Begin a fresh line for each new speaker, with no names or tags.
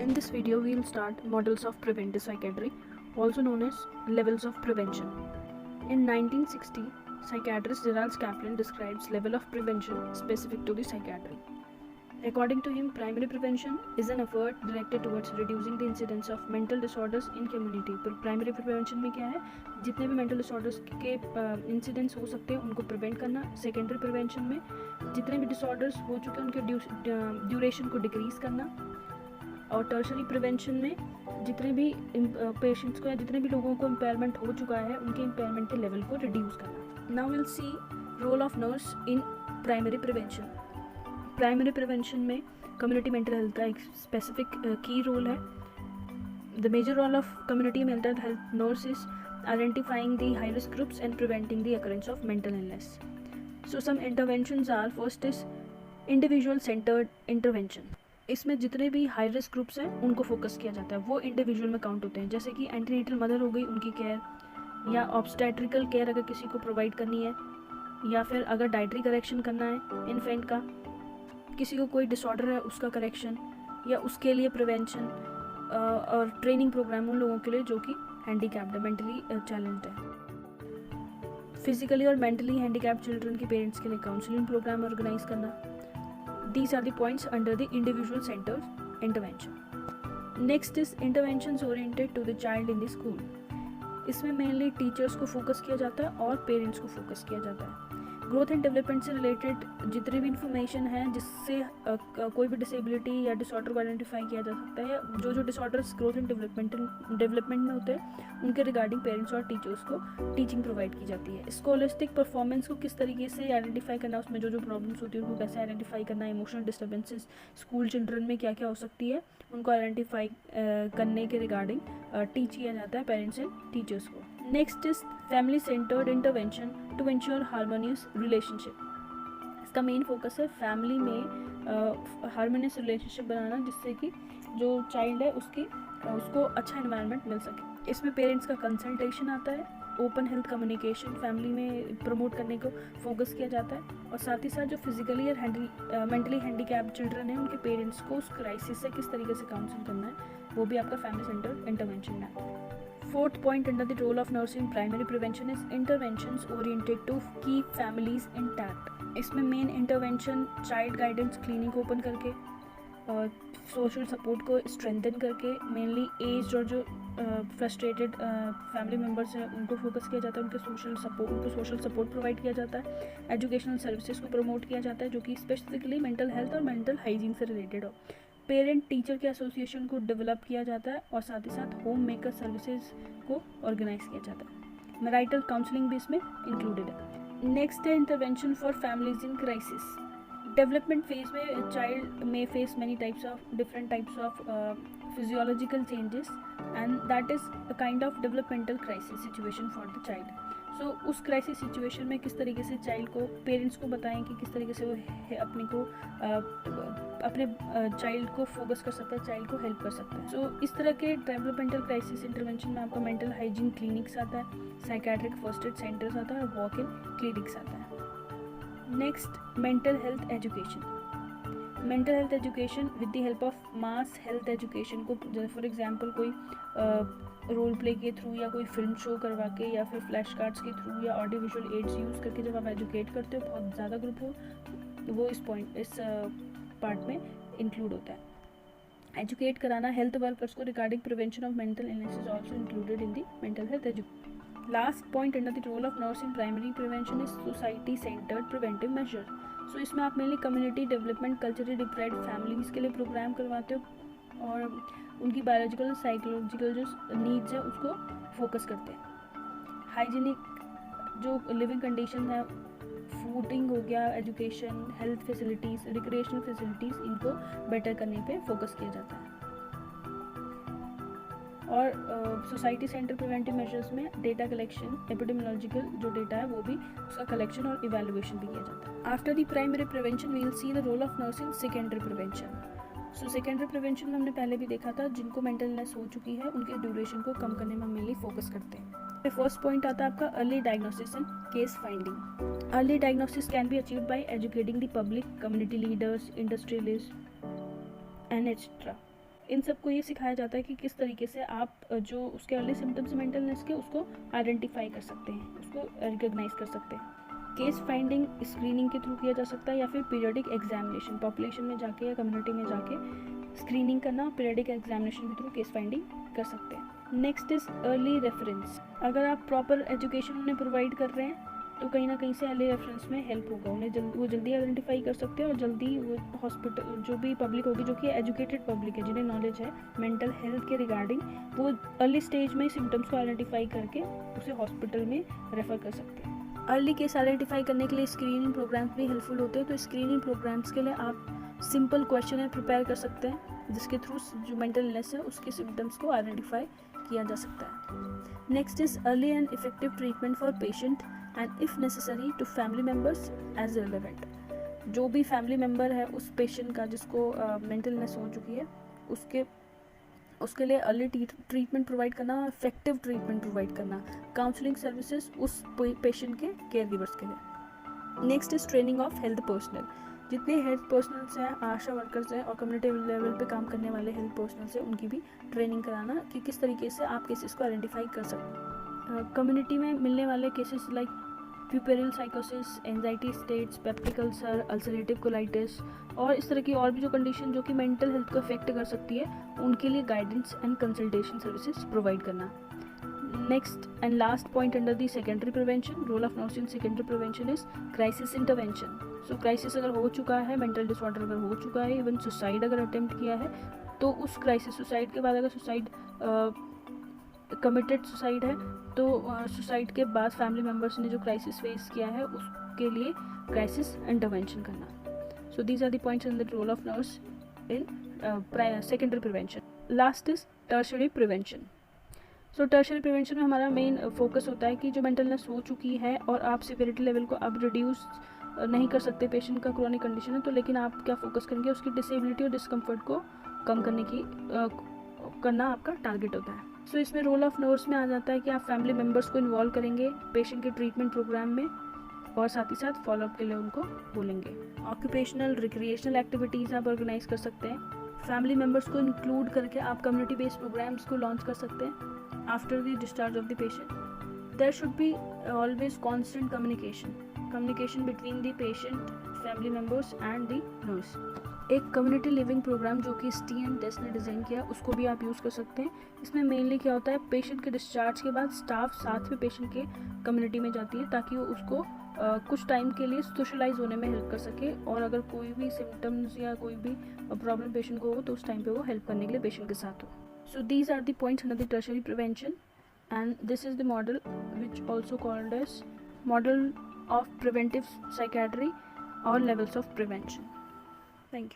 In this video, we will start models of preventive psychiatry, also known as levels of prevention. In 1960, psychiatrist Gerald Kaplan describes level of prevention specific to the psychiatry. According to him, primary prevention is an effort directed towards reducing the incidence of mental disorders in community. पर primary prevention में क्या है, जितने भी mental disorders के incidents हो सकते हैं उनको prevent करना. Secondary prevention में जितने भी disorders हो चुके हैं उनके duration को decrease करना. और टर्शरी प्रिवेंशन में जितने भी पेशेंट्स को या जितने भी लोगों को इम्पेयरमेंट हो चुका है उनके इम्पेयरमेंट के लेवल को रिड्यूस करना. Now will see role of nurse in primary prevention. Primary prevention में कम्युनिटी मेंटल हेल्थ का एक स्पेसिफिक की रोल है. The major role of community mental health nurse is identifying the high risk groups and preventing the occurrence of mental illness. So some interventions are, first is individual centred intervention. इसमें जितने भी high risk groups हैं उनको focus किया जाता है, वो individual में काउंट होते हैं. जैसे कि एंटीनेटल मदर हो गई, उनकी केयर, या ऑब्स्टेट्रिकल केयर अगर किसी को प्रोवाइड करनी है, या फिर अगर डाइटरी करेक्शन करना है इन्फेंट का, किसी को कोई डिसऑर्डर है उसका करेक्शन, या उसके लिए प्रिवेंशन और ट्रेनिंग प्रोग्राम उन लोगों के लिए जो कि हैंडीकैप्ड है, मेंटली चैलेंज्ड है. फिजिकली और मेंटली हैंडीकैप्ड चिल्ड्रन के पेरेंट्स के लिए काउंसलिंग प्रोग्राम ऑर्गेनाइज करना. These are the points under the individual centered intervention. Next is interventions oriented to the child in the school. इसमें मेनली टीचर्स को focus किया जाता है और पेरेंट्स को फोकस किया जाता है. ग्रोथ एंड डेवलपमेंट से रिलेटेड जितनी भी इंफॉर्मेशन है जिससे कोई भी डिसेबिलिटी या डिसऑर्डर को आइडेंटिफाई किया जा सकता है, जो डिसऑर्डर्स ग्रोथ एंड डेवलपमेंट में होते हैं उनके रिगार्डिंग पेरेंट्स और टीचर्स को टीचिंग प्रोवाइड की जाती है. स्कॉलिस्टिक परफॉर्मेंस को किस तरीके से आइडेंटिफाई करना, उसमें जो प्रॉब्लम्स होती है उनको कैसे आइडेंटिफाई करना, इमोशनल डिस्टर्बेंसेस स्कूल चिल्ड्रन में क्या क्या हो सकती है उनको आइडेंटिफाई करने के रिगार्डिंग टीच किया जाता है पेरेंट्स एंड टीचर्स को. Next is family centred intervention to ensure harmonious relationship. इसका मेन फोकस है फैमिली में हार्मोनियस रिलेशनशिप बनाना, जिससे कि जो चाइल्ड है उसको अच्छा एनवायरनमेंट मिल सके. इसमें पेरेंट्स का कंसल्टेशन आता है, ओपन हेल्थ कम्युनिकेशन फैमिली में प्रमोट करने को फोकस किया जाता है, और साथ ही साथ जो फिजिकली और मेंटली हैंडीकैप्ड चिल्ड्रन हैं उनके पेरेंट्स को उस क्राइसिस से किस तरीके से काउंसिल करना है वो भी आपका फैमिली सेंटर्ड इंटरवेंशन में आता है. Fourth point under the role of nurse in primary prevention is interventions oriented to keep families intact. इसमें main intervention child guidance clinic open करके और सोशल सपोर्ट को स्ट्रेंथन करके, मेनली एज और जो फ्रस्ट्रेटेड फैमिली मेम्बर्स हैं उनको focus किया जाता है, उनको सोशल सपोर्ट प्रोवाइड किया जाता है. एजुकेशनल सर्विसेज को प्रमोट किया जाता है जो कि स्पेसिफिकली मेंटल हेल्थ और मेंटल हाइजीन से रिलेटेड हो. पेरेंट टीचर के एसोसिएशन को डेवलप किया जाता है और साथ ही साथ होम मेकर सर्विसेज को ऑर्गेनाइज किया जाता है. मैरिटल काउंसलिंग भी इसमें इंक्लूडेड है. नेक्स्ट है intervention for families in crisis. Development phase में चाइल्ड में face many different types of physiological changes and that is a kind of developmental crisis situation for the child. So उस crisis situation में किस तरीके से child को parents को बताएं कि किस तरीके से वो अपने चाइल्ड को फोकस कर सकता है, चाइल्ड को हेल्प कर सकता है. सो इस तरह के डेवलपमेंटल क्राइसिस इंटरवेंशन में आपका मेंटल हाइजीन क्लिनिक्स आता है, साइकेट्रिक फर्स्ट एड सेंटर्स आता है और वॉक इन क्लिनिक्स आता है. Next, mental health education. Mental health education with the help of mass health education को, फॉर एग्जांपल कोई रोल प्ले के थ्रू या कोई फिल्म शो करवा के या फिर फ्लैश कार्ड्स के थ्रू या ऑडियो विजुअल एड्स यूज़ करके जब आप एजुकेट करते हो, बहुत ज़्यादा ग्रुप हो, वो इस पार्ट में इंक्लूड होता है. एजुकेट कराना हेल्थ वर्कर्स को regarding prevention of mental illness is also included in the mental health education. Last point under the role of nurse in primary prevention is society centred preventive measure. So इसमें आप mainly community development, culturally deprived families के लिए programme करवाते हो और उनकी biological और psychological जो नीड्स है उसको फोकस करते हैं. हाइजीनिक जो लिविंग कंडीशन है, फूडिंग हो गया, education, health facilities, recreational facilities, इनको बेटर करने पे फोकस किया जाता है. और सोसाइटी सेंटर प्रिवेंटिव मेजर्स में डेटा कलेक्शन, एपिडेमियोलॉजिकल जो डेटा है वो भी उसका कलेक्शन और इवैल्यूएशन भी किया जाता है. After the primary prevention we will see the role of nurse in secondary prevention. So secondary prevention में हमने पहले भी देखा था, जिनको मेंटल इलनेस हो चुकी है उनके ड्यूरेशन को कम करने में मेनली फोकस करते हैं. फर्स्ट पॉइंट आता है आपका early diagnosis and case finding. Early diagnosis can be achieved by educating the public, community leaders, industrialist and etcetera. इन सबको ये सिखाया जाता है कि किस तरीके से आप जो उसके अर्ली सिम्टम्स मेंटल इलनेस के उसको आइडेंटिफाई कर सकते हैं, उसको रिकॉग्नाइज कर सकते हैं। केस फाइंडिंग स्क्रीनिंग के थ्रू किया जा सकता है या फिर पीरियडिक एग्जामिनेशन, पॉपुलेशन में जाके या कम्युनिटी में जाके स्क्रीनिंग करना, पीरियडिक एग्जामिनेशन के थ्रू केस फाइंडिंग कर सकते हैं। Next is early reference. अगर आप प्रॉपर एजुकेशन उन्हें प्रोवाइड कर रहे हैं तो कहीं ना कहीं से अर्ली रेफरेंस में हेल्प होगा, उन्हें वो जल्दी आइडेंटिफाई कर सकते हैं और जल्दी वो हॉस्पिटल, जो भी पब्लिक होगी जो कि एजुकेटेड पब्लिक है, जिन्हें नॉलेज है मेंटल हेल्थ के रिगार्डिंग, वो अर्ली स्टेज में सिम्टम्स को आइडेंटिफाई करके उसे हॉस्पिटल में रेफ़र कर सकते हैं। अर्ली केस आइडेंटिफाई करने के लिए स्क्रीनिंग प्रोग्राम्स भी हेल्पफुल होते हैं। तो स्क्रीनिंग प्रोग्राम्स के लिए आप सिंपल क्वेश्चन प्रिपेयर कर सकते हैं जिसके थ्रू जो मेंटल इलनेस है उसके सिम्टम्स को आइडेंटिफाई किया जा सकता है। Next is early and effective treatment for patient and if necessary to family members as relevant. जो भी फैमिली मेम्बर है उस पेशेंट का जिसको मेंटल इलनेस हो चुकी है उसके लिए अर्ली ट्रीटमेंट प्रोवाइड करना, इफेक्टिव ट्रीटमेंट प्रोवाइड करना, काउंसलिंग सर्विसेज उस पेशेंट के केयर गिवर्स के लिए। Next is training of health personnel. जितने हेल्थ पर्सनल्स हैं, आशा वर्कर्स हैं और कम्युनिटी लेवल पे काम करने वाले हेल्थ पर्सनल्स हैं, उनकी भी ट्रेनिंग कराना कि किस तरीके से आप केसेस को आइडेंटिफाई कर सकते हैं। कम्युनिटी में मिलने वाले केसेस लाइक प्यूपेरल साइकोसिस, anxiety states, peptic ulcer, ulcerative colitis और इस तरह की और भी जो कंडीशन जो कि मेंटल हेल्थ को अफेक्ट कर सकती है, उनके लिए guidance and consultation services provide करना। Next and last point under the secondary prevention, role of nurse in secondary prevention is crisis intervention. So crisis अगर हो चुका है, मेंटल डिसऑर्डर अगर हो चुका है, इवन सुसाइड अगर अटेम्प्ट किया है, तो उस क्राइसिस, सुसाइड के बाद अगर सुसाइड कमिटेड सुसाइड है तो सुसाइड के बाद फैमिली मेम्बर्स ने जो क्राइसिस फेस किया है उसके लिए क्राइसिस इंटरवेंशन करना। So these are the points in the role of nurse in secondary prevention. Last is tertiary prevention. So tertiary prevention में हमारा मेन फोकस होता है कि जो मेंटल इलनेस हो चुकी है और आप सिवियरिटी लेवल को अब रिड्यूस नहीं कर सकते, पेशेंट का क्रोनिक कंडीशन है, तो लेकिन आप क्या फोकस करेंगे, उसकी डिसेबिलिटी और डिस्कम्फर्ट को कम करने की करना आपका टारगेट होता है। सो इसमें रोल ऑफ नर्स में आ जाता है कि आप फैमिली मेम्बर्स को इन्वॉल्व करेंगे पेशेंट के ट्रीटमेंट प्रोग्राम में और साथ ही साथ फॉलोअप के लिए उनको बोलेंगे। ऑक्यूपेशनल रिक्रिएशनल एक्टिविटीज़ आप ऑर्गेनाइज कर सकते हैं। फैमिली मेम्बर्स को इंक्लूड करके आप कम्युनिटी बेस्ड प्रोग्राम्स को लॉन्च कर सकते हैं after the discharge of the patient. There should be always constant communication between the patient, family members and the nurse. एक कम्युनिटी लिविंग प्रोग्राम जो कि STM टेस्ट ने डिज़ाइन किया, उसको भी आप यूज़ कर सकते हैं। इसमें मेनली क्या होता है, पेशेंट के डिस्चार्ज के बाद स्टाफ साथ में पेशेंट के कम्युनिटी में जाती है ताकि वो उसको कुछ टाइम के लिए सोशलाइज होने में हेल्प कर सके, और अगर कोई भी सिम्टम्स या कोई भी प्रॉब्लम पेशेंट को हो तो उस टाइम पे वो हेल्प करने के लिए पेशेंट के साथ हो। So these are the points under the tertiary prevention and this is the model which also called as model of preventive psychiatry और levels of prevention. Thank you.